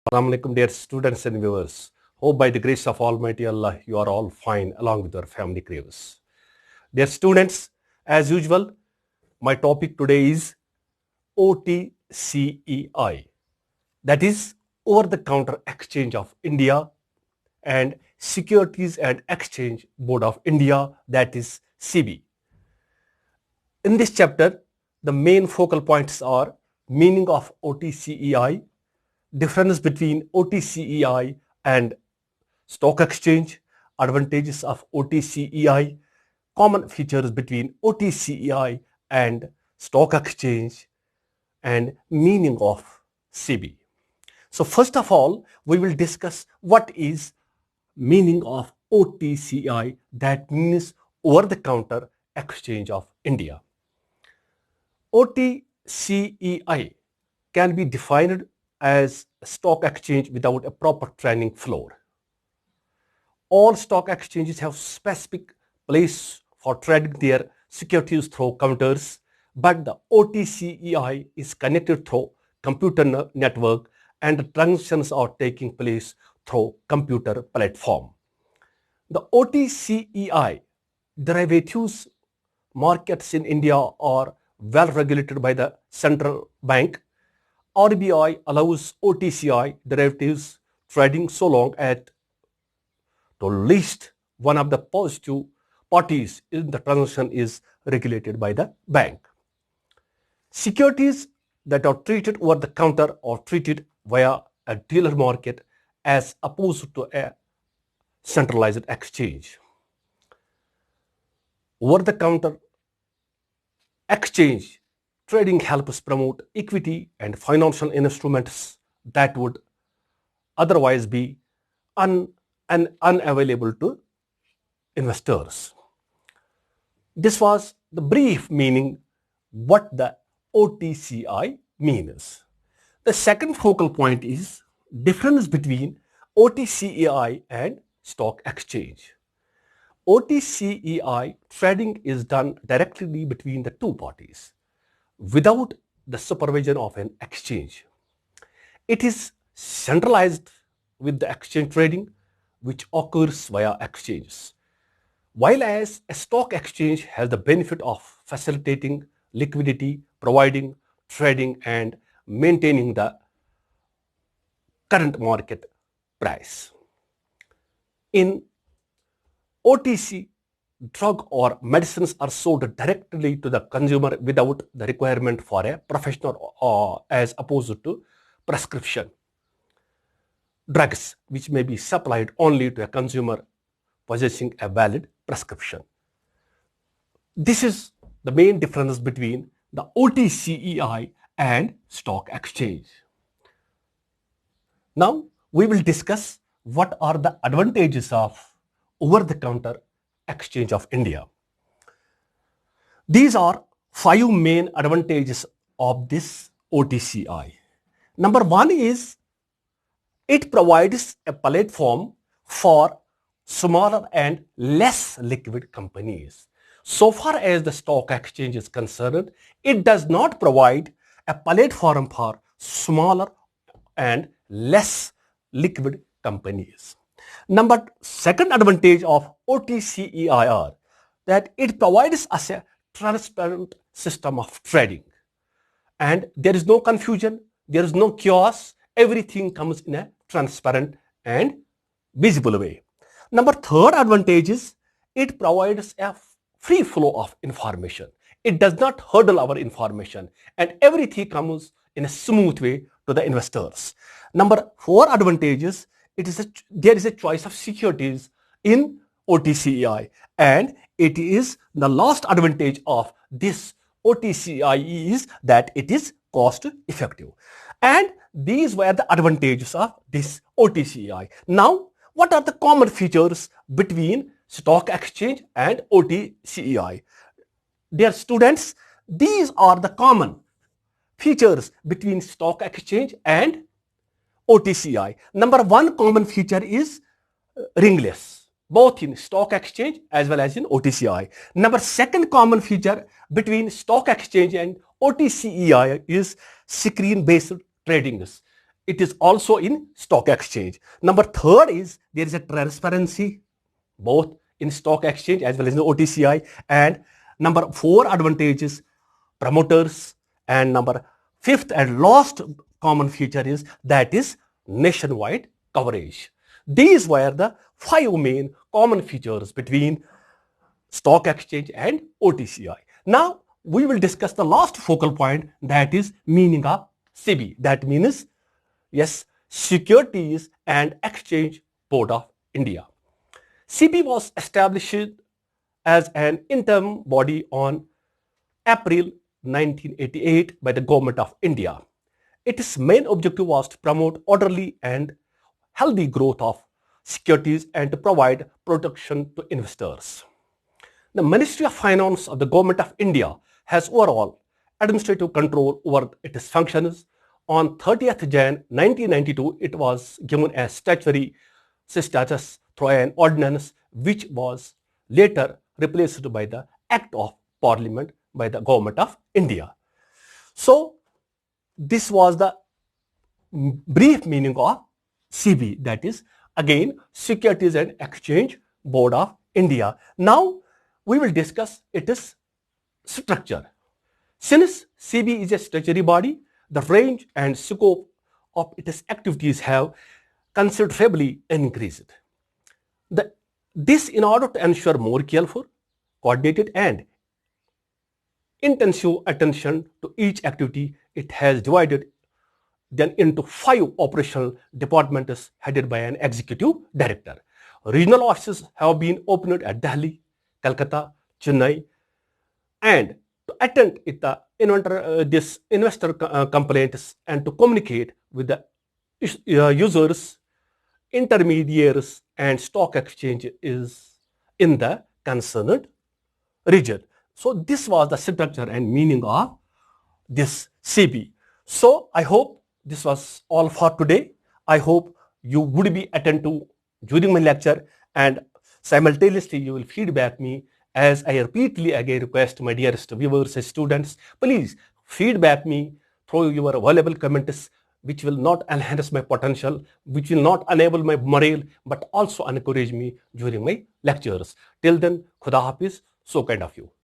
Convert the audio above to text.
Assalamu alaikum, dear students and viewers. Hope by the grace of Almighty Allah, you are all fine along with your family crews. Dear students, as usual, my topic today is OTCEI, that is Over the Counter Exchange of India, and Securities and Exchange Board of India, that is SEBI. In this chapter, the main focal points are meaning of OTCEI, difference between OTCEI and stock exchange, advantages of OTCEI, common features between OTCEI and stock exchange, and meaning of SEBI. So first of all, we will discuss what is meaning of OTCEI, that means over the counter exchange of India. OTCEI can be defined as a stock exchange without a proper trading floor. All stock exchanges have specific place for trading their securities through counters, but the OTCEI is connected through computer network and the transactions are taking place through computer platform. The OTCEI derivatives markets in India are well regulated by the central bank. RBI allows OTCEI derivatives trading so long as at least one of the positive parties in the transaction is regulated by the bank. Securities that are treated over the counter are treated via a dealer market as opposed to a centralized exchange. Over the counter exchange trading helps promote equity and financial instruments that would otherwise be unavailable to investors. This was the brief meaning what the OTCEI means. The second focal point is difference between OTCEI and stock exchange. OTCEI trading is done directly between the two parties without the supervision of an exchange. It is centralized with the exchange trading which occurs via exchanges. While as a stock exchange has the benefit of facilitating liquidity, providing trading and maintaining the current market price. In OTC, drug or medicines are sold directly to the consumer without the requirement for a professional as opposed to prescription drugs, which may be supplied only to a consumer possessing a valid prescription. This is the main difference between the OTCEI and stock exchange. Now we will discuss what are the advantages of over-the-counter exchange of India. These are 5 main advantages of this OTCEI. Number 1 is it provides a platform for smaller and less liquid companies. So far as the stock exchange is concerned, it does not provide a platform for smaller and less liquid companies. Second advantage of OTCEIR that it provides us a transparent system of trading, and there is no confusion, there is no chaos, everything comes in a transparent and visible way. Third advantage is it provides a free flow of information. It does not hurdle our information and everything comes in a smooth way to the investors. Number 4 advantage is there is a choice of securities in OTCEI, and it is the last advantage of this OTCEI is that it is cost effective. And these were the advantages of this OTCEI. Now, what are the common features between stock exchange and OTCEI? Dear students, these are the common features between stock exchange and OTCEI. Number 1 common feature is ringless, both in stock exchange as well as in OTCEI. Number 2nd common feature between stock exchange and OTCEI is screen-based trading. it is also in stock exchange. Number third is there is a transparency both in stock exchange as well as in the OTCI. And number four advantage is promoters. And number fifth and last common feature is that is nationwide coverage. These were the five main common features between stock exchange and OTCI. Now we will discuss the last focal point, that is meaning of SEBI. That means, yes, Securities and Exchange Board of India. SEBI was established as an interim body on April 1988 by the Government of India. Its main objective was to promote orderly and healthy growth of securities and to provide protection to investors. The Ministry of Finance of the Government of India has overall administrative control over its functions. On 30th Jan 1992, it was given a statutory status through an ordinance which was later replaced by the Act of Parliament by the Government of India. So this was the brief meaning of SEBI, that is again Securities and Exchange Board of India. Now we will discuss its structure. Since SEBI is a statutory body, the range and scope of its activities have considerably increased. This in order to ensure more careful, coordinated and intensive attention to each activity, it has divided them into 5 operational departments headed by an executive director. Regional offices have been opened at Delhi, Calcutta, Chennai, and to attend this investor complaints and to communicate with the users, intermediaries, and stock exchange is in the concerned region. So this was the structure and meaning of this SEBI. So I hope this was all for today. I hope you would be attentive during my lecture and simultaneously you will feedback me, as I repeatedly again request my dearest viewers and students, please feedback me through your valuable comments, which will not enhance my potential, which will not enable my morale, but also encourage me during my lectures. Till then, Khuda Hafiz, so kind of you.